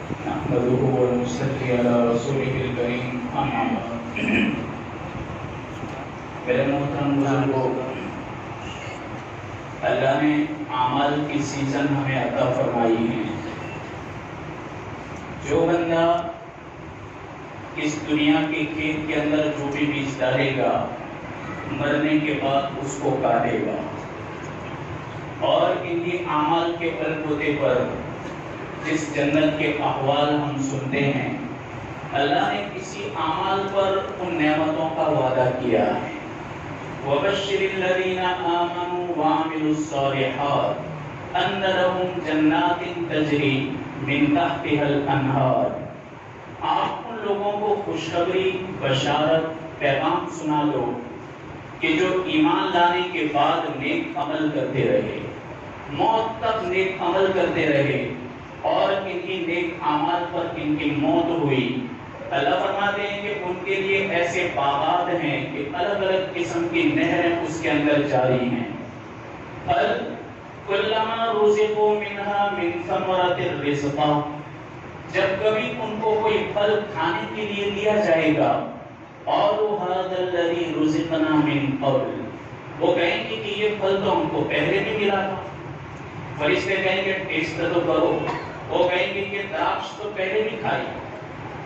نحمده ونصلي على رسوله الكريم أما بعد. میرے محترم بزرگوں، اللہ نے اعمال کی سیزن ہمیں عطا فرمائی ہے. جو بندہ اس دنیا کے کھیت کے اندر جو بھی بیج ڈالے گا، مرنے کے بعد اس کو کاٹے گا. اور ان کی اعمال کے بلبوتے پر جس جنت کے احوال ہم سنتے ہیں، اللہ نے اسی اعمال پر ان نعمتوں کا وعدہ کیا ہے. وَبَشِّرِ الَّذِينَ آمَنُوا وَعَمِلُوا الصَّالِحَاتِ أَنَّ لَهُمْ جَنَّاتٍ تَجْرِي مِن تَحْتِهَا الْأَنْهَارُ. آپ ان لوگوں کو خوشخبری، بشارت، پیغام سنا دو کہ جو ایمان لانے کے بعد نیک عمل کرتے رہے، موت تک نیک عمل کرتے رہے، اور ان کی نیک اعمال پر ان کی موت ہوئی. اللہ فرماتے ہیں کہ ان کے لیے ایسے باغات ہیں کہ الگ الگ قسم کی نہریں اس کے اندر جاری ہیں. کلما رزقوا منها من ثمرة الرزق، جب کبھی ان کو کوئی پھل کھانے کے لیے دیا جائے گا، اور هذا الذي رزقنا من قبل، وہ کہیں گے کہ یہ پھل تو ہم کو پہلے بھی ملا تھا. فرشتے کہیں گے ٹیسٹ تو کرو. وہ کہیں گے کہ دراکش تو پہلے بھی کھائی.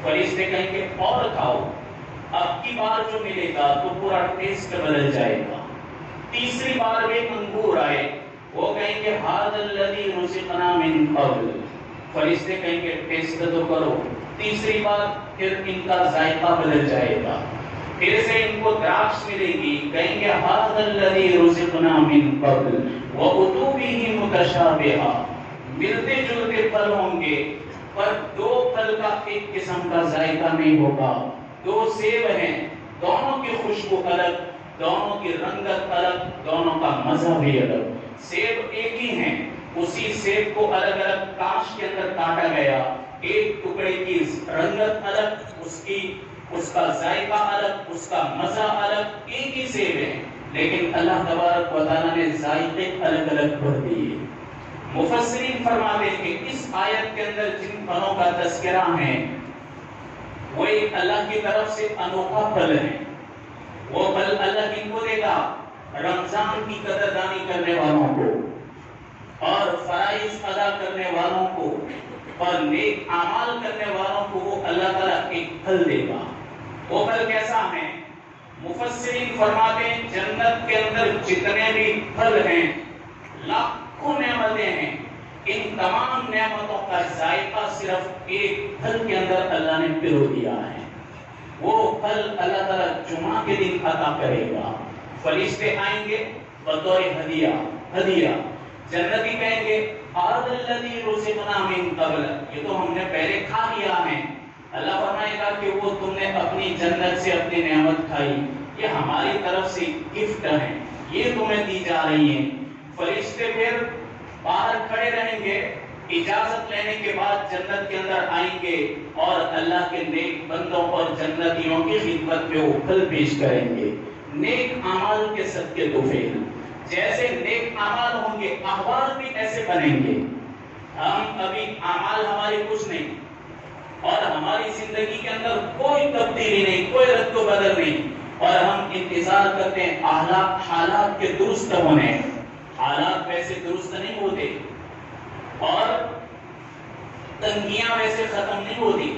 فرشتے کہیں گے اور کھاؤ. اب کی بار جو ملے گا تو پورا ٹیسٹ بدل جائے گا. تیسری بار بھی انگور آئے، وہ کہیں گے هذا الذي رزقنا من قبل. فرشتے کہیں گے ٹیسٹ تو کرو. تیسری بار پھر ان کا ذائقہ بدل جائے گا. پھر سے ان کو دراکش ملے گی، کہیں گے هذا الذي رزقنا من قبل وَأُتُوا بِهِ مُتَشَابِهًا. ملتے جلتے پھل ہوں گے، پر دو پھل کا ایک قسم کا ذائقہ نہیں ہوگا. دو سیب ہیں، دونوں کی خوشبو الگ، دونوں کی رنگت الگ، دونوں کا مزہ بھی الگ. سیب ایک ہی ہیں، اسی سیب کو الگ الگ کاش کے اندر کاٹا گیا، ایک ٹکڑے کی رنگت الگ، اس کا ذائقہ الگ، اس کا مزہ الگ. ایک ہی سیب ہے، لیکن اللہ تبارک و تعالیٰ نے ذائقے الگ الگ کر دیے. مفسرین فرماتے ہیں کہ اس آیت کے اندر جن پھلوں کا تذکرہ ہے، وہ ایک اللہ کی طرف سے انوکھا پھل ہے. وہ پھل اللہ کن کو دے گا؟ رمضان کی قدردانی کرنے والوں کو، اور فرائض ادا کرنے والوں کو، اور نیک اعمال کرنے والوں کو وہ اللہ تعالیٰ ایک پھل دے گا. وہ پھل کیسا ہے؟ مفسرین فرماتے ہیں جنت کے اندر جتنے بھی پھل ہیں، لاکھوں نعمتیں ہیں، ان تمام نعمتوں کا ذائقہ صرف ایک پھل کے اندر اللہ نے پرو دیا ہے. وہ پھل اللہ تعالیٰ جمعہ کے دن عطا کرے گا. فرشتے آئیں گے بطور ہدیہ. جنتی کہیں گے هذا الذي رزقنا من قبل، یہ تو ہم نے پہلے کھا لیا ہے. اللہ فرمائے گا کہ وہ تم نے اپنی جنت سے اپنی نعمت کھائی، یہ ہماری طرف سے گفٹ ہے، یہ تمہیں دی جا رہی ہیں. فرشتے پھر باہر کھڑے رہیں گے، اجازت لینے کے بعد جنت کے اندر آئیں گے، اور اللہ کے نیک بندوں اور جنتیوں کی خدمت میں وہ پھل پیش کریں گے. نیک اعمال کے صدقے توفیل، جیسے نیک اعمال ہوں گے احوال بھی ایسے بنیں گے. ہم ابھی اعمال ہمارے کچھ نہیں، اور ہماری زندگی کے اندر کوئی تبدیلی نہیں، کوئی رد و بدل نہیں، اور ہم انتظار کرتے ہیں حالات کے درست ہونے. حالات ویسے درست نہیں ہوتے، اور تنگیاں ویسے ختم نہیں ہوتی،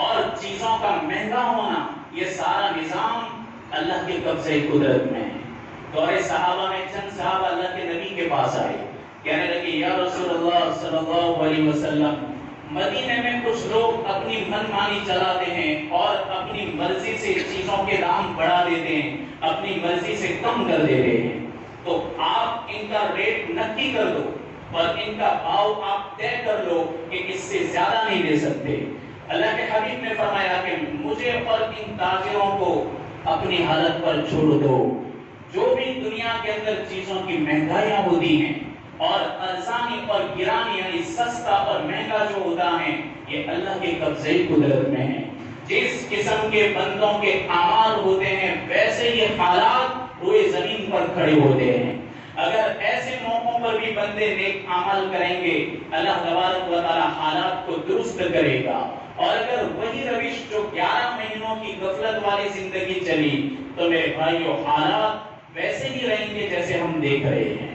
اور چیزوں کا مہنگا ہونا، یہ سارا نظام اللہ کے قبضے قدرت میں ہے. دور صحابہ میں چند صحابہ اللہ کے نبی کے پاس آئے، کہنے لگے یا رسول اللہ صلی اللہ علیہ وسلم، مدینے میں کچھ لوگ اپنی من مانی چلاتے ہیں اور اپنی مرضی سے چیزوں کے دام بڑھا دیتے ہیں، اپنی مرضی سے کم کر دیتے ہیں، تو آپ ان کا ریٹ نکی کر دو اور ان کا بھاؤ آپ طے کر لو کہ اس سے زیادہ نہیں دے سکتے. اللہ کے حبیب نے فرمایا کہ مجھے اور ان تاجروں کو اپنی حالت پر چھوڑ دو. جو بھی دنیا کے اندر چیزوں کی مہنگائیاں ہوتی ہیں، اور ارزانی اور گرانی یعنی سستا اور مہنگا جو ہوتا ہے، یہ اللہ کے قبضے قدرت میں ہے. جس قسم کے بندوں کے اعمال ہوتے ہیں، ویسے یہ حالات روئے زمین پر کھڑے ہوتے ہیں. اگر ایسے موقعوں پر بھی بندے نیک عمل کریں گے اللہ تبارک و تعالی حالات کو درست کرے گا. اور اگر وہی روش جو 11 مہینوں کی غفلت والی زندگی چلی تو میرے بھائیو حالات ویسے ہی رہیں گے جیسے ہم دیکھ رہے ہیں.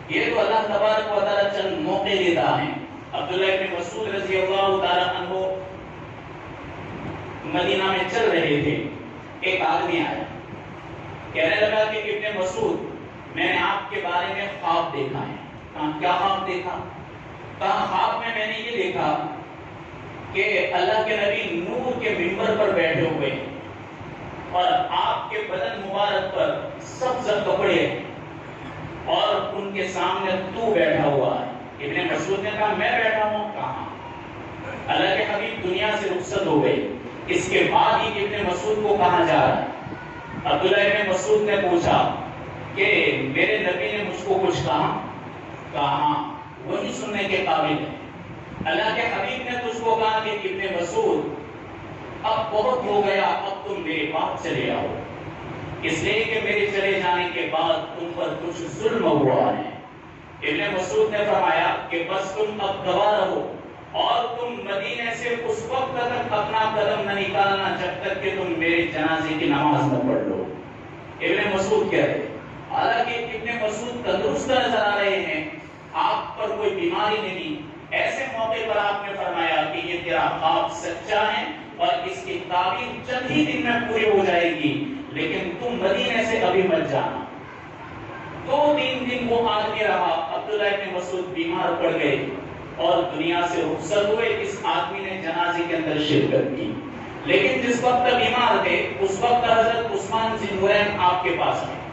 یہ تو اللہ تبارک و تعالی چند موقع دیتا ہے. عبداللہ ابن مسعود رضی اللہ تعالی عنہ مدینہ میں چل رہے تھے. ایک آدمی آیا کہنے لگا کہ ابن مسعود میں نے آپ کے بارے میں خواب دیکھا ہے. کہا کیا خواب دیکھا؟ کہا خواب میں نے یہ دیکھا کہ اللہ کے نبی نور کے منبر پر بیٹھے ہوئے اور آپ کے بدن مبارک پر سبز کپڑے اور ان کے سامنے تو بیٹھا ہوا ہے. ابن مسعود نے کہا میں بیٹھا ہوں. کہاں؟ اللہ کے حبیب دنیا سے رخصت ہو گئے. اس کے بعد ہی ابن مسعود کو کہا جا رہا ہے. عبداللہ ابن مسعود نے پوچھا کہ میرے نبی نے مجھ کو کچھ کہا؟ کہا وہی سننے کے قابل ہے. اللہ کے حبیب نے تجھ کو کہا کہ ابن مسعود اب بہت ہو گیا, اب تم میرے پاس چلے آؤ, اس لیے کہ میرے چلے جانے کے بعد تم پر کچھ ظلم ہوا ہے. ابن مسعود نے فرمایا کہ بس تم اب گواہ رہو اور تم مدینے سے اس وقت تک اپنا قدم نہ نکالنا جب تک کہ تم میرے جنازے کی نماز نہ پڑھ لو. ابن مسعود کہہ رہے حالانکہ ابن مسعود تندرست نظر آ رہے ہیں, آپ پر کوئی بیماری نہیں. ایسے موقع پر آپ نے فرمایا کہ یہ تیرا خواب سچا ہے اور اس کی تعبیر چند ہی دن میں پوری ہو جائے گی, لیکن تم مدینے سے ابھی مت جانا. 2-3 دن وہ آدمی رہا. عبداللہ ابن مسعود بیمار پڑ گئے اور دنیا سے رخصت ہوئے. اس آدمی نے جنازے کے اندر شرکت کی, لیکن جس وقت بیمار تھے اس وقت حضرت عثمان ذی النورین آپ کے پاس آئے.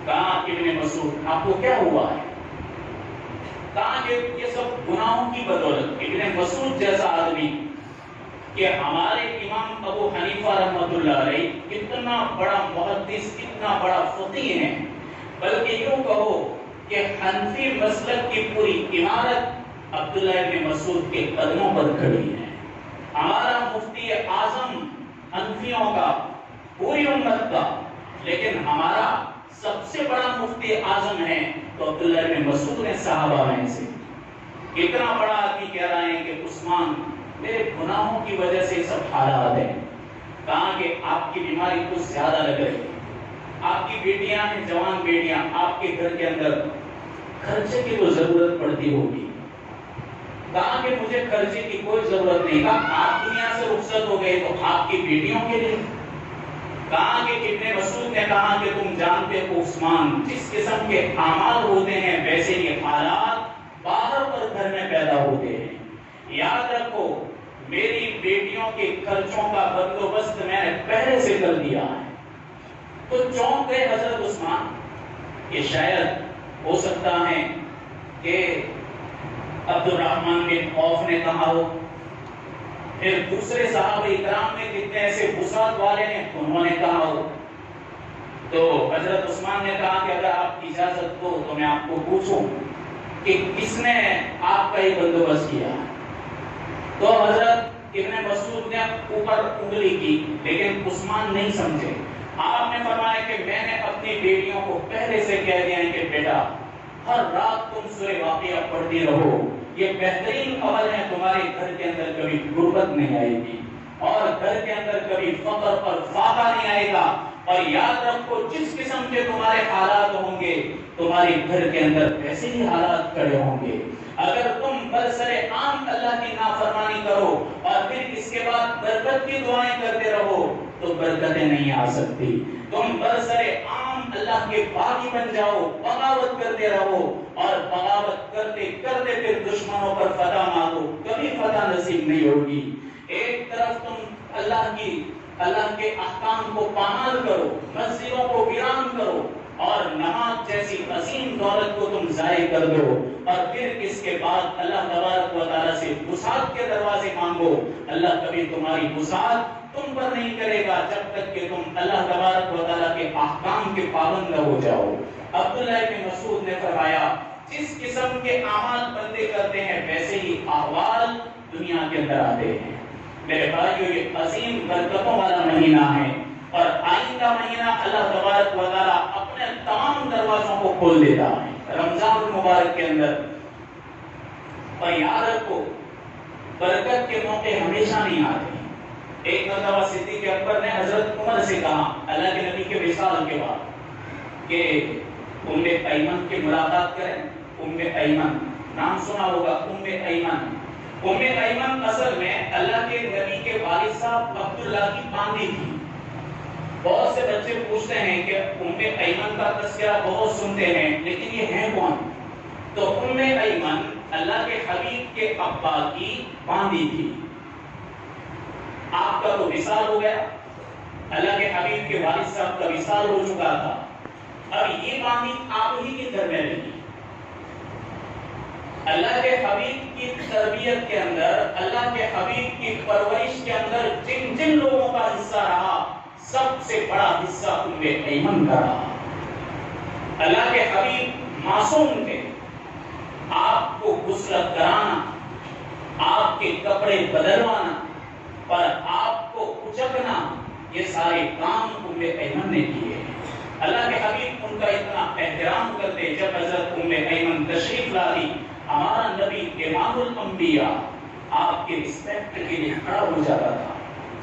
کہا ابن مسعود آپ کو کیا ہوا ہے؟ کہا کہ یہ سب گناہوں کی بدولت. ابن مسعود جیسا آدمی کہ ہمارے امام ابو حنیفہ رحمۃ اللہ علیہ اتنا بڑا محدث, اتنا بڑا فقیہ ہے, بلکہ یوں کہو کہ حنفی مسلک کی پوری عمارت عبداللہ ابن مسعود کے قدموں پر کھڑی ہے. ہمارا مفتی اعظم حنفیوں کا, پوری امت کا, لیکن ہمارا سب سے بڑا مفتی اعظم ہے تو عبداللہ ابن مسعود نے صحابہ میں سے. اتنا بڑا آدمی کہہ رہے ہیں کہ عثمان میرے گناہوں کی وجہ سے سب حالات ہیں. کہا کہ آپ کی بیماری کچھ زیادہ لگ رہی ہے, آپ کی بیٹیاں ہیں, جوان بیٹیاں, آپ کے گھر کے اندر خرچے کی تو ضرورت پڑتی ہوگی. کہا کہ مجھے خرچے کی کوئی ضرورت نہیں. کہا آپ دنیا سے رخصت ہو گئے تو آپ کی بیٹیوں کے لیے. کہا کہ ابن مسعود نے کہا کہ تم جانتے ہو عثمان جس قسم کے اعمال ہوتے ہیں ویسے یہ حالات باہر اور گھر میں پیدا ہوتے ہیں. یاد رکھو میری بیٹیوں کے خرچوں کا بندوبست میں نے پہلے سے کر دیا ہے. تو چونک گئے حضرت عثمان کہ شاید ہو سکتا ہے کہ عبد الرحمن بن عوف نے کہا ہو, پھر دوسرے صحابہ اکرام میں کتنے ایسے وسعت والے ہیں انہوں نے کہا ہو. تو حضرت عثمان نے کہا کہ اگر آپ اجازت دو تو میں آپ کو پوچھوں کہ کس نے آپ کا یہ بندوبست کیا. تو حضرت ابن مسعود نے اوپر انگلی کی, لیکن عثمان نہیں سمجھے. آپ نے فرمایا کہ میں نے اپنی بیٹیوں کو پہلے سے کہہ دیا ہے کہ بیٹا ہر رات تم سورہ واقعہ پڑھتی رہو, یہ بہترین عمل ہے, تمہارے گھر کے اندر کبھی غربت نہیں آئے گی اور گھر کے اندر کبھی فقر اور فاقہ نہیں آئے گا. اور یاد رکھو جس قسم کے تمہارے حالات ہوں گے تمہارے گھر کے اندر ایسے ہی حالات کھڑے ہوں گے. اگر تم برسر عام اللہ کی نافرمانی کرو اور پھر اس کے بعد برکت کی دعائیں کرتے رہو تو برکتیں نہیں آ سکتی. تم برسر عام اللہ کے باغی بن جاؤ, بغاوت کرتے رہو اور بغاوت کرتے کرتے پھر دشمنوں پر فتح مانگو, کبھی فتح نصیب نہیں ہوگی. ایک طرف تم اللہ کے احکام کو پامال کرو, مسجدوں کو ویران کرو اور نماز جیسی عظیم دولت کو تم ضائع کر دو, اور پھر اس کے بعد اللہ تبارک و تعالیٰ سے وسعت کے دروازے مانگو. اللہ کبھی تمہاری وسعت تم پر نہیں کرے گا جب تک کہ تم اللہ تبارک و تعالیٰ کے احکام کے پابند نہ ہو جاؤ. عبداللہ ابن مسعود نے فرمایا جس قسم کے اعمال بندے کرتے ہیں ویسے ہی احوال دنیا کے اندر آتے ہیں. میرے بھائیو یہ عظیم برکتوں والا مہینہ ہے اور آئندہ مہینہ اللہ تبارک و تعالیٰ اپنے اپنے تمام دروازوں کو کھول دیتا ہے رمضان المبارک کے اندر۔ اور یاد رکھو برکت کے موقع ہمیشہ نہیں آتے۔ ایک مرتبہ صدیق اکبر نے حضرت عمر سے کہا اللہ کے نبی کے وصال کے بعد کہ ام ایمن کی ملاقات کریں۔ ام ایمن نام سنا ہوگا، ام ایمن۔ ام ایمن اصل میں اللہ کے نبی کے والد صاحب عبداللہ کی باندی تھی۔ بہت سے بچے پوچھتے ہیں کہ ام ایمن کا تذکرہ بہت سنتے ہیں لیکن یہ ہیں کون؟ تو ام ایمن اللہ کے حبیب کے ابا کی باندی تھی۔ آپ کا تو وصال ہو گیا، اللہ کے حبیب کے والد صاحب کا وصال ہو چکا تھا، اب یہ باندی آپ ہی کے گھر میں رہی۔ اللہ کے حبیب کی تربیت کے اندر، اللہ کے حبیب کی پرورش کے اندر جن جن لوگوں کا حصہ رہا سب سے بڑا حصہ ام ایمن کا رہا۔ اللہ کے حبیب معصوم تھے، آپ کو غسل کرانا، آپ کے کپڑے بدلوانا اور آپ کو اچکنا، یہ سارے کام ام ایمن نے کیے۔ اللہ کے حبیب ان کا اتنا احترام کرتے، جب حضرت ام ایمن تشریف لاتی ہمارا نبی امام الانبیاء آپ کے رسپیکٹ کے لیے کھڑا ہو جاتا تھا۔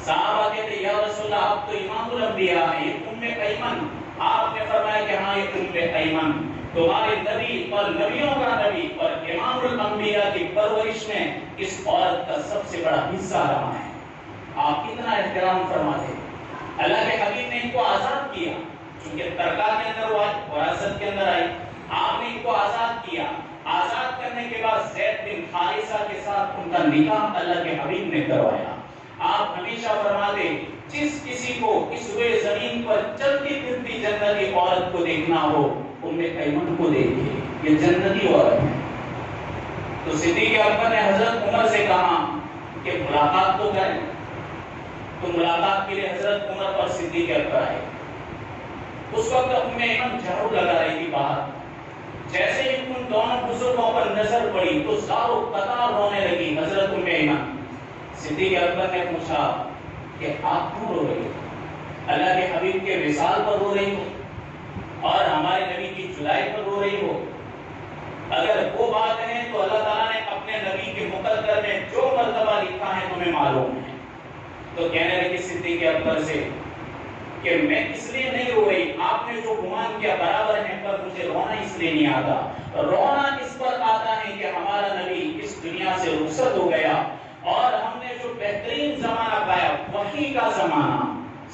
صحابہ کہتے یا رسول اللہ آپ تو امام الانبیاء ہیں، ام ایمن؟ آپ نے فرمایا کہ ہاں یہ ام ایمن تمہارے نبی اور نبیوں کا نبی اور امام الانبیاء کی پرورش میں اس عورت کا سب سے بڑا حصہ رہا ہے۔ آپ کتنا احترام فرماتے۔ اللہ کے حبیب نے ان کو آزاد کیا، چونکہ ترکہ کے اندر وہ وراثت کے اندر آئی، آپ نے ان کو آزاد کیا۔ آزاد کرنے کے بعد زید بن حارثہ کے ساتھ ان کا نکاح اللہ کے حبیب نے کروایا۔ آپ ہمیشہ فرماتے جس کسی کو اس روئے زمین پر چلتی پھرتی جنتی عورت کو دیکھنا ہو ام ایمن کو دیکھے، یہ جنتی عورت ہے۔ تو صدیق اکبر نے حضرت عمر سے کہا کہ ملاقات تو کریں، تو ملاقات کے لیے حضرت عمر اور صدیق اکبر آئے۔ اس وقت ام ایمن جھاڑو لگا رہی تھی باہر، جیسے ہی ان دونوں بزرگوں پر نظر پڑی تو زاروں قطار رونے لگی حضرت ام ایمن۔ صدیق اکبر نے پوچھا کہ آپ کیوں رو رہی ہو؟ اللہ کے حبیب کے وصال پر رو رہی ہو اور ہمارے نبی کی جدائی پر رو رہی ہو؟ اگر وہ بات ہے تو اللہ تعالیٰ نے اپنے نبی کے مقدر میں جو مرتبہ لکھا ہے تمہیں معلوم ہے۔ تو کہنے لگی صدیق اکبر سے کہ میں اس لیے نہیں رو رہی، آپ نے جو گمان کیا برابر ہے، پر مجھے رونا اس لیے نہیں آتا۔ رونا اس پر آتا ہے کہ ہمارا نبی اس دنیا سے رخصت ہو گیا اور ہم نے جو بہترین زمانہ پایا وحی کا زمانہ،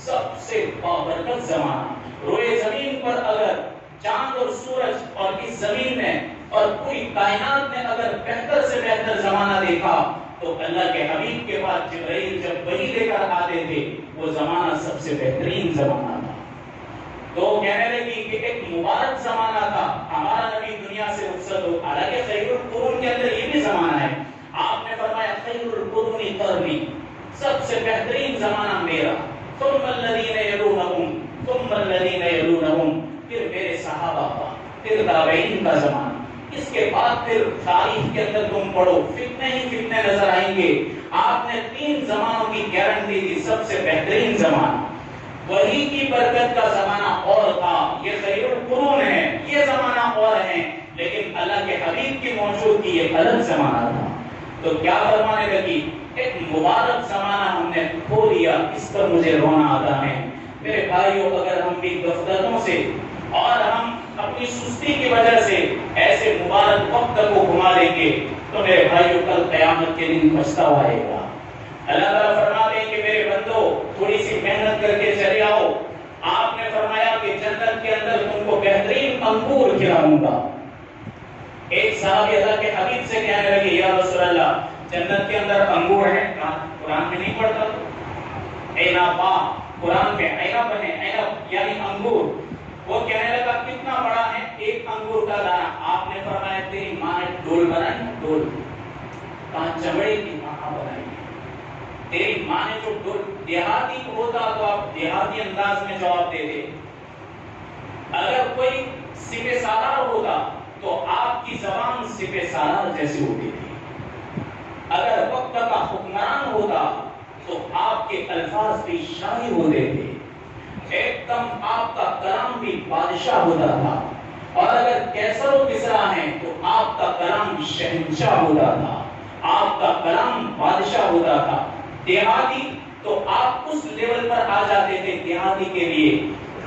سب سے بابرکت زمانہ۔ روئے زمین پر اگر چاند اور سورج اور اس زمین میں اور پوری کائنات میں اگر بہتر سے بہتر زمانہ دیکھا تو اللہ کے حبیب کے پاس جبرائیل جب وحی لے کر آتے تھے وہ زمانہ سب سے بہترین زمانہ تھا۔ تو کہنے لگی کہ ایک مبارک زمانہ تھا، ہمارا نبی دنیا سے رخصت ہو، حالانکہ خیر القرون کے اندر یہ بھی زمانہ ہے۔ آپ نے فرمایا خیر القرون قرنی، سب سے بہترین زمانہ میرا، ثم الذین یلونہم ثم الذین یلونہم، پھر میرے صحابہ کا، پھر تابعین کا زمانہ، اس کے بعد پھر تاریخ کے اندر تم پڑھو فتنے ہی فتنے نظر آئیں گے۔ آپ نے 3 زمانوں کی گارنٹی دی، سب سے بہترین زمانہ وحی کی برکت کا زمانہ اور تھا، یہ خیر القرون ہے، یہ زمانہ اور ہے، لیکن اللہ کے حبیب کی موجودگی یہ الگ زمانہ تھا۔ تو کیا فرمانے لگی ایک مبارک زمانہ ہم نے کھو لیا، اس پر مجھے رونا آتا ہے۔ میرے بھائیوں اگر ہم بھی غفلتوں سے اور ہم اپنی سستی کی وجہ سے ایسے مبارک وقت کو گھما دیں گے تو میرے بھائیوں کل قیامت کے دن پچھتاوا آئے گا۔ اللہ تعالیٰ فرماتے ہیں کہ میرے بندو تھوڑی سی محنت کر کے چلے آؤ، آپ نے فرمایا کہ جنت کے اندر تم کو بہترین انگور کھلاؤں گا۔ ایک صحابی اللہ کے حبیب سے کہنے لگے یا رسول اللہ جنت کے اندر انگور ہیں، قرآن میں نہیں پڑھتا؟ عنبا، قرآن میں عنب ہے، عنب یعنی انگور۔ وہ کہنے لگا کتنا بڑا ہے ایک انگور کا دانہ؟ آپ نے فرمایا تیری ماں نے ڈول بنائی، ڈول کہاں چمڑے کی کہاں بنائی؟ تیری ماں نے جو ڈول، دیہاتی ہوتا تو آپ دیہاتی انداز میں جواب دیتے، اگر کوئی سپہ سالار ہوتا تو آپ کی زبان سپہ سالار جیسی ہوتی تھی، اگر وقت کا حکمران ہوتا تو آپ کے الفاظ بھی شاہی ہوتے تھے، ایک دم آپ کا کلام بھی بادشاہ ہوتا تھا، اور اگر کیسر و کسرا ہیں تو آپ کا کلام شہنشاہ ہوتا تھا، آپ کا کلام بادشاہ ہوتا تھا۔ دیہاتی تو آپ اس لیول پر آ جاتے تھے، دیہاتی کے لیے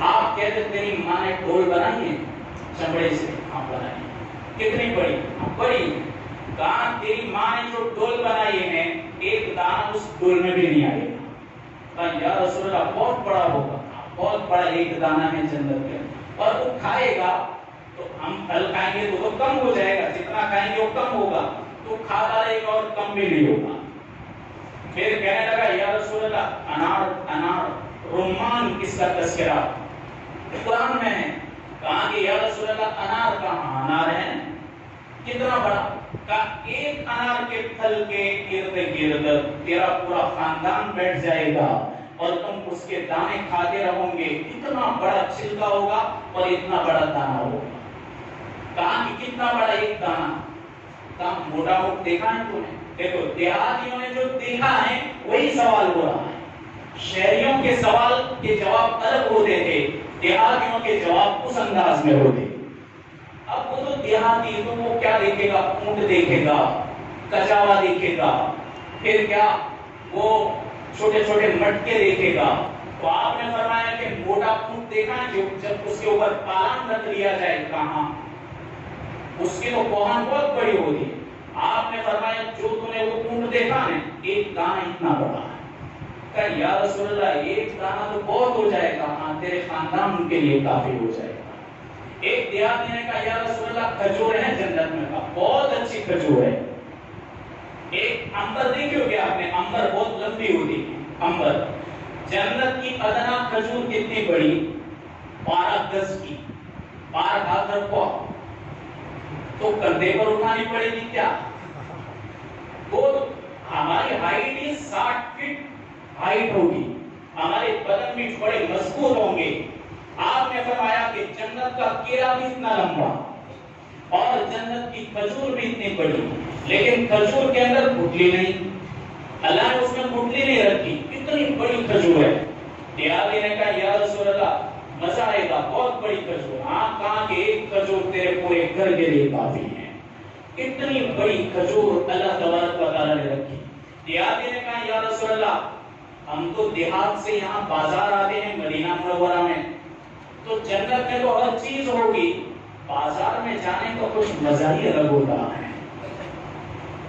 آپ کہتے تیری ماں نے ڈول بنائی ہے چمڑے سے، آپ بنائی کتنی بڑی بڑی، کہاں تیری ماں نے جو ڈول بنائی ہے ایک دانہ اس ڈول میں بھی نہیں آئے گا۔ کہا یا رسول اللہ بہت بڑا ہوگا، بہت بڑا ایک دانہ ہے جنت میں، اور وہ کھائے گا تو ہم پھل کھائیں گے تو وہ کم ہو جائے گا، جتنا کھائیں گے وہ کم ہوگا، تو کھاتا رہے گا اور کم بھی نہیں ہوگا۔ پھر کہنے لگا یا رسول اللہ انار انار رمان کس کا تذکرہ قرآن میں ہے، کہا کہ یا رسول اللہ انار کہاں، انار ہے کتنا بڑا، کہا ایک انار کے پھل کے ارد گرد تیرا پورا خاندان بیٹھ جائے گا اور تم اس کے دانے کھاتے رہو گے، اتنا بڑا چھلکا ہوگا اور اتنا بڑا دانہ ہوگا۔ کہا کہ کتنا بڑا ایک دانہ، کہا موٹا موٹ دیکھا ہے تم نے؟ دیکھو دیہاتیوں نے جو دیکھا ہے وہی سوال ہو رہا ہے، شہریوں کے سوال کے جواب الگ ہوتے تھے، دیہاتیوں کے جواب اس انداز میں ہوتے۔ اب وہ تو دیہاتی تو وہ کیا دیکھے گا، اونٹ دیکھے گا، کچاوا دیکھے گا، پھر کیا وہ چھوٹے چھوٹے مٹکے دیکھے گا، تو آپ نے فرمایا کہ موٹا اونٹ دیکھا ہے جو جب اس کے اوپر پالان رکھ لیا جائے کہاں، اس کی تو کوہان بہت بڑی ہوتی ہے۔ آپ نے فرمایا جو تم نے وہ اونٹ دیکھا ہے ایک دانہ اتنا بڑا ہے، کہ یا رسول اللہ ایک دانہ تو بہت ہو جائے گا، ہاں تیرے خاندان کے لیے کافی ہو جائے گا۔ ایک دیہاتی نے کہا یا رسول اللہ کھجور ہے جنت میں، کہا بہت اچھی کھجور ہے۔ ایک امبر دیکھی ہوگی آپ نے، امبر بہت لمبی ہوتی ہے، امبر جنت کی ادنا کھجور کتنی بڑی، 12 گز کی، 12 ہاتھ رکھو تو کندھے پر اٹھانی پڑے گی کیا، وہ ہماری ہائٹ 60 فٹ ہائٹ ہوگی، ہمارے بدن بھی بڑے مضبوط ہوں گے۔ آپ نے فرمایا کہ جنت کا کیلا بھی اتنا لمبا اور جنت کی کھجور بھی اتنی بڑی، لیکن کھجور کے اندر گٹلی نہیں، اللہ نے اس میں گٹلی نہیں رکھی، اتنی بڑی کھجور ہے۔ دیہاتی نے کہا یا رسول اللہ مزہ آئے گا، بہت بڑی کھجور، ہاں کہا کہ ایک کھجور تیرے پورے گھر کے لیے کافی ہے، اتنی بڑی کھجور اللہ تبارک و تعالی نے رکھی۔ دیہاتی نے کہا یا رسول اللہ ہم تو دیہات سے یہاں بازار آتے ہیں مدینہ منورہ میں، تو جنت میں تو ہر چیز ہوگی، بازار میں جانے کا کچھ مزہ ہی الگ ہوتا ہے۔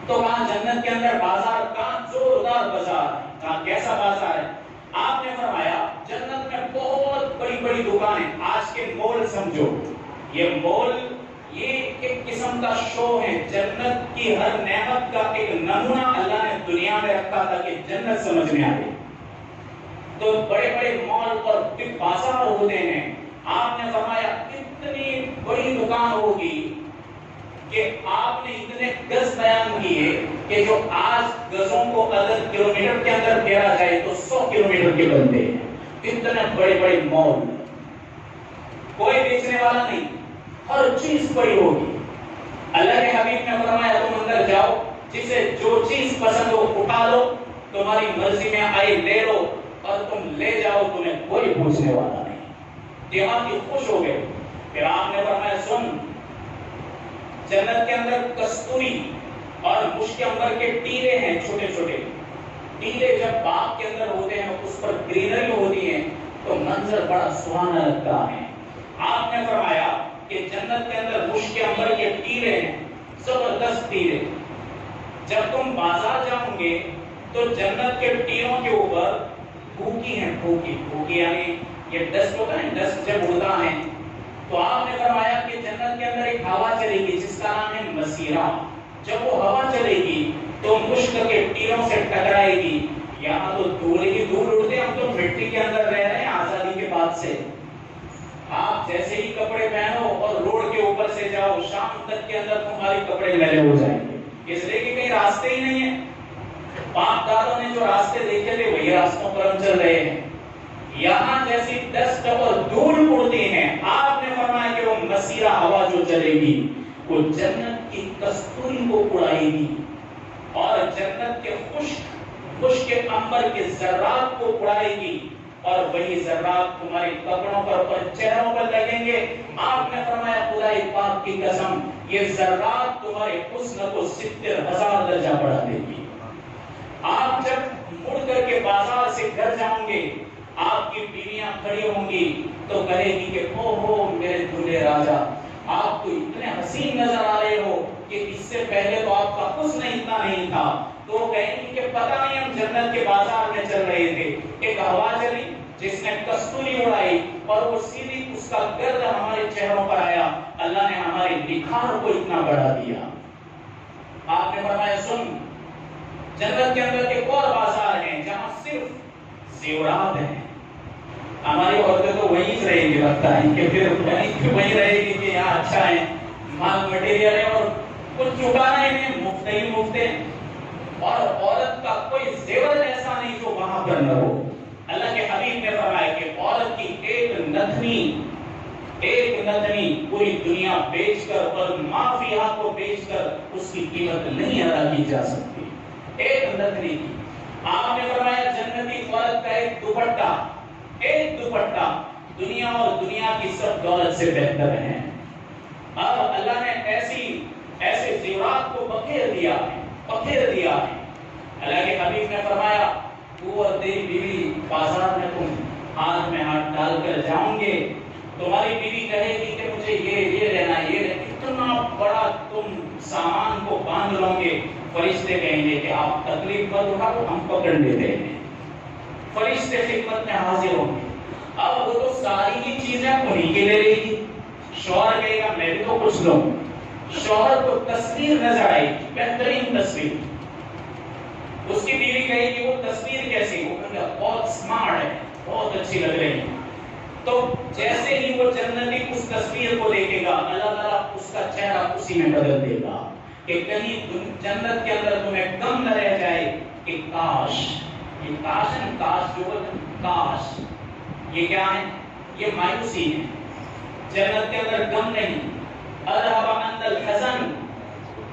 تو کہاں جنت کے اندر بازار، کہاں زوردار بازار، کہاں کیسا بازار ہے؟ آپ نے فرمایا جنت میں بہت بڑی بڑی دکانیں، آج کے مول سمجھو، یہ مول یہ ایک قسم کا شو ہے، جنت کی ہر نعمت کا ایک نمونہ اللہ نے دنیا میں رکھا تھا کہ جنت سمجھ میں آئے۔ تو بڑے بڑے مال اور بازار ہوتے ہیں، آپ نے فرمایا اتنی بڑی دکان ہوگی کہ آپ نے اتنے گز بیان کیے کہ جو آج گزوں کو اگر کلومیٹر کے اندر پھیرا جائے تو 100 کلومیٹر کے بنتے ہیں، اتنے بڑے بڑے مال، کوئی بیچنے والا نہیں، ہر چیز بڑی ہوگی۔ اللہ کے حبیب نے فرمایا تم اندر جاؤ، جسے جو چیز پسند ہو اٹھا لو، تمہاری مرضی میں آئی لے لو اور تم لے جاؤ، تمہیں کوئی پوچھنے والا نہیں۔ دیہاتی خوش ہو گئے۔ پھر آپ نے فرمایا سن، جنت کے اندر کستوری اور مشک عنبر کے ٹیلے ہیں، چھوٹے چھوٹے ٹیلے جب باغ کے اندر ہوتے ہیں اس پر گرینری ہوتی ہے تو منظر بڑا سہانا لگتا ہے۔ آپ نے فرمایا کہ جنت کے اندر مشک عنبر کے ٹیلے ہیں، زبردست ٹیلے، جب تم بازار جاؤ گے تو جنت کے ٹیلوں کے اوپر بھوکی ہیں، بھوکی یعنی یہ ڈسٹ ہوتا ہے، ڈسٹ جب اڑتا ہے تو آپ نے فرمایا کہ جنت کے اندر ایک ہوا چلے گی جس کا نام ہے مسیرہ، جب وہ ہوا چلے گی تو مشک کے ٹیلوں سے ٹکرائے گی، یہاں تو دور ہی دور اڑتے، ہم تو مٹی کے اندر رہ رہے ہیں آزادی کے بعد سے، آپ جیسے ہی کپڑے پہنو اور روڈ کے اوپر سے جاؤ شام تک کے اندر تمہارے کپڑے میلے ہو جائیں گے، اس لیے کہ کہیں راستے ہی نہیں ہیں، باپ دادوں نے جو راستے دیکھے تھے وہی راستوں پر ہم چل رہے ہیں، یہاں جیسی ڈسٹ اور دھول اڑتی ہیں، آپ نے فرمایا کہ وہ مسیرہ ہوا جو چلے گی وہ جنت کی کستوری کو اڑائے گی اور جنت کے خشک عنبر کے ذرات کو اڑائے گی، اور وہی ذرات تمہارے کپڑوں پر اور چہروں پر لگیں گے. آپ نے فرمایا خدا پاک کی قسم یہ ذرات تمہارے حسن کو 70,000 درجہ بڑھا دے گی. آپ جب مڑ کر کے بازار سے گھر جاؤں گے آپ کی بیویاں کھڑی ہوں گی تو کہے گی کہ او ہو میرے دولہے راجا آپ تو اتنے حسین نظر آ رہے ہو کہ اس سے پہلے تو آپ کا حسن اتنا نہیں تھا. تو کہیں گی کہ پتہ نہیں ہم جنت کے بازار میں چل رہے تھے ایک ہوا چلی جس نے کستوری اڑائی اور وہ سیدھی اس کا گرد ہمارے چہروں پر آیا. اللہ نے ہمارے نکھار کو اتنا بڑھا دیا. آپ نے فرمایا سن جنت کے اندر ایک اور بازار ہے جہاں صرف زیورات ہیں. ہماری عورتیں تو وہیں رہیں گی لگتا ہے کہ پھر وہیں رہے گی کہ یہاں اچھا ہے مال مٹیریل ہے اور کچھ چکانا ہی نہیں مفت ہی مفت ہے. اور عورت کا کوئی زیور ایسا نہیں جو وہاں پر نہ ہو. اللہ کے حبیب نے فرمایا کہ عورت کی ایک نتنی پوری دنیا بیچ کر اور مافیا کو بیچ کر اس کی قیمت نہیں ادا کی جا سکتی. ایک نتنی کی. آپ نے فرمایا جنتی عورت کا ایک دوپٹہ دنیا اور دنیا کی سب دولت سے بہتر ہے. اب اللہ نے ایسے زیورات کو بکھیر دیا ہے. اللہ کے حبیب نے فرمایا تو اور تیری بیوی بازار میں تم ہاتھ میں ہاتھ ڈال کر جاؤں گے تمہاری بیوی کہے گی کہ مجھے یہ لینا اتنا بڑا تم سامان کو باندھ لو گے. فرشتے کہیں گے کہ آپ تکلیف مت اٹھاؤ ہم پکڑ لیتے ہیں. فرشتے خدمت میں حاضر ہوں گے. اب وہ تو ساری ہی چیزیں انہیں کے لے رہی گی. شوہر کہے گا میں بھی تو کچھ لوں. شوہر کو تصویر نظر آئے گی بہترین تصویر. اس کی بیوی کہے گی وہ تصویر کیسی وہ کہے گا بہت سمارٹ ہے بہت اچھی لگ رہی ہے. تو جیسے ہی وہ جنتی اس تصویر کو دیکھے گا اللہ تعالیٰ اس کا چہرہ اسی میں بدل دے گا کہ کہیں جنت کے اندر تمہیں کم نہ رہ جائے کہ کاش یہ کیا ہے یہ مایوسی ہے. جنت کے اندر غم نہیں. اذهب عند الحزن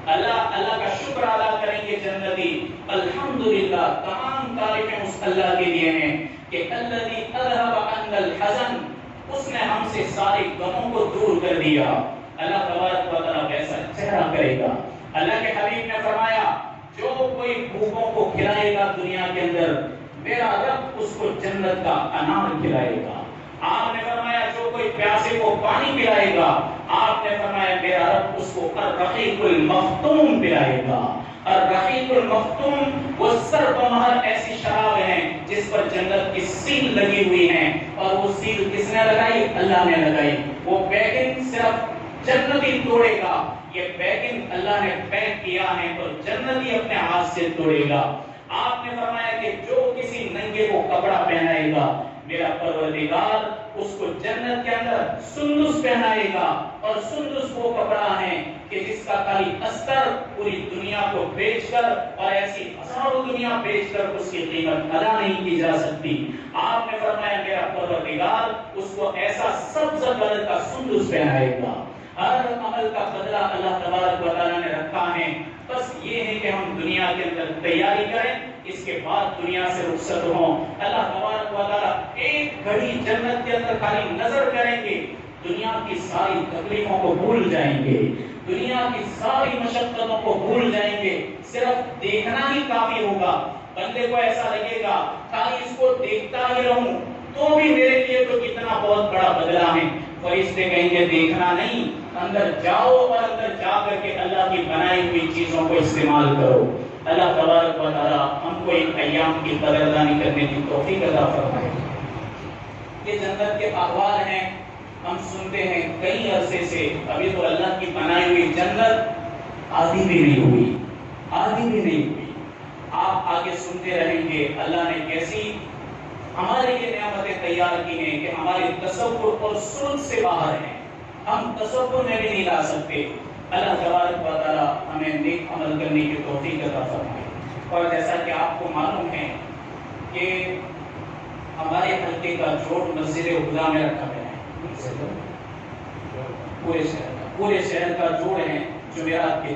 اللہ کا شکر ادا کریں گے جنتی. الحمدللہ تمام تعریفیں اس اللہ کے لیے ہیں کہ الذی اذهب عند الحزن اس نے ہم سے سارے غموں کو دور کر دیا. اللہ تبارک و تعالی ویسا چہرہ کرے گا. اللہ کے حبیب نے فرمایا جو کوئی بھوکوں کو کھلائے گا دنیا کے اندر میرا رب اس کو جنت کا انار کھلائے گا. آپ نے فرمایا جو کوئی پیاسے کو پانی پلائے گا آپ نے فرمایا میرا رب اس کو الرقیق المختوم پلائے گا. الرقیق المختوم وہ سر بمہر ایسی شراب ہیں جس پر جنت کی سیل لگی ہوئی ہیں اور وہ سیل کس نے لگائی اللہ نے لگائی. وہ پیکنگ صرف جنتی توڑے گا. یہ پیکنگ اللہ نے پیک کیا ہے اور جنتی اپنے ہاتھ سے توڑے گا. آپ نے فرمایا کہ جو کسی ننگے کو کپڑا پہنائے گا میرا پروردگار اس کو جنت کے اندر سندس پہنائے گا. اور سندس وہ کپڑا ہے کہ جس کا خالی استر پوری دنیا کو بیچ کر اور ایسی ہزاروں دنیا بیچ کر اس کی قیمت ادا نہیں کی جا سکتی. آپ نے فرمایا میرا پروردگار اس کو ایسا سبز کلر کا سندس پہنائے گا. ہر عمل کا بدلہ اللہ تبارک و تعالیٰ نے رکھا ہے. بس یہ ہے کہ ہم دنیا کے اندر تیاری کریں اس کے بعد دنیا سے رخصت ہوں. اللہ تبارک و تعالیٰ ایک گھڑی جنت کے اندر خالی نظر کریں گے دنیا کی ساری تکلیفوں کو بھول جائیں گے. دنیا کی ساری مشقتوں کو بھول جائیں گے. صرف دیکھنا ہی کافی ہوگا. بندے کو ایسا لگے گا خالی اس کو دیکھتا ہی رہوں تو بھی میرے لیے تو کتنا بہت بڑا بدلہ ہے. فرشتے کہیں گے دیکھنا نہیں اندر جاؤ اور اندر جا کر کے اللہ کی بنائی ہوئی چیزوں کو استعمال کرو. اللہ تبارک و تعالی ہم کو ان ایام کی قدردانی کرنے کی توفیق عطا فرمائے. یہ جنت کے احوال ہیں ہم سنتے ہیں کئی عرصے سے. ابھی تو اللہ کی بنائی ہوئی جنت آدھی بھی نہیں ہوئی. آپ آگے سنتے رہیں گے اللہ نے کیسی ہمارے لیے نعمتیں تیار کی ہیں کہ ہمارے تصور اور سوچ سے باہر ہیں. ہم تصور میں بھی نہیں لا سکتے. اللہ تبارک و تعالی ہمیں نیک عمل کرنے کی توفیق عطا فرمائے. اور جیسا کہ آپ کو معلوم ہے کہ ہمارے حلقے کا جوڑ مسجد خدا میں رکھا گیا ہے. پورے شہر کا جوڑ ہے جمعرات کے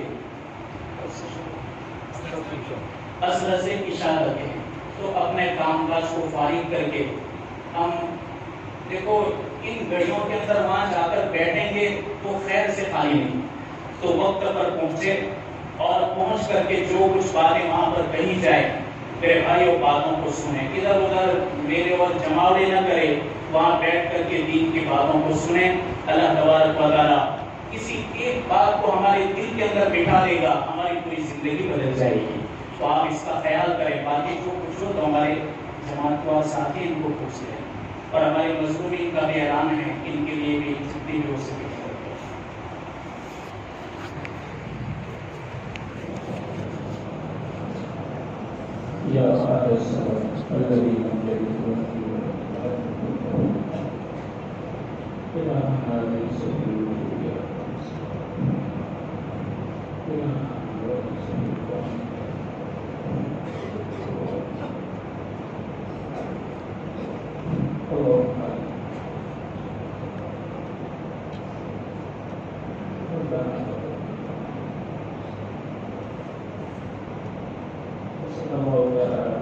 اصل سے اشارت ہے. تو اپنے کام کاج کو فارغ کر کے ہم دیکھو ان گھڑیوں کے اندر وہاں جا کر بیٹھیں گے تو خیر سے خالی نہیں، تو وقت پر پہنچے اور پہنچ کر کے جو کچھ باتیں وہاں پر کہی جائے میرے بھائیوں باتوں کو سنیں، ادھر ادھر میرے اور جماوڑے نہ کرے، وہاں بیٹھ کر کے دین کی باتوں کو سنیں۔ اللہ تبارک و تعالیٰ کسی ایک بات کو ہمارے دل کے اندر بٹھا دے گا، ہماری پوری زندگی بدل جائے گی۔ تو آپ اس کا خیال کریں، باقی جو کچھ ہو تو ہمارے جماعت کو ساتھی ان کو پوچھ لیں، اور ہمارے مظلومین کا بھی اعلان ہے، ان کے لیے بھی جتنی بھی ہو سکے۔ یا خالق الصلاة الذي لم يلد ولم يولد إلى هذه سبيل يا إلى هذه سبيل اللهم ربنا صلى الله عليه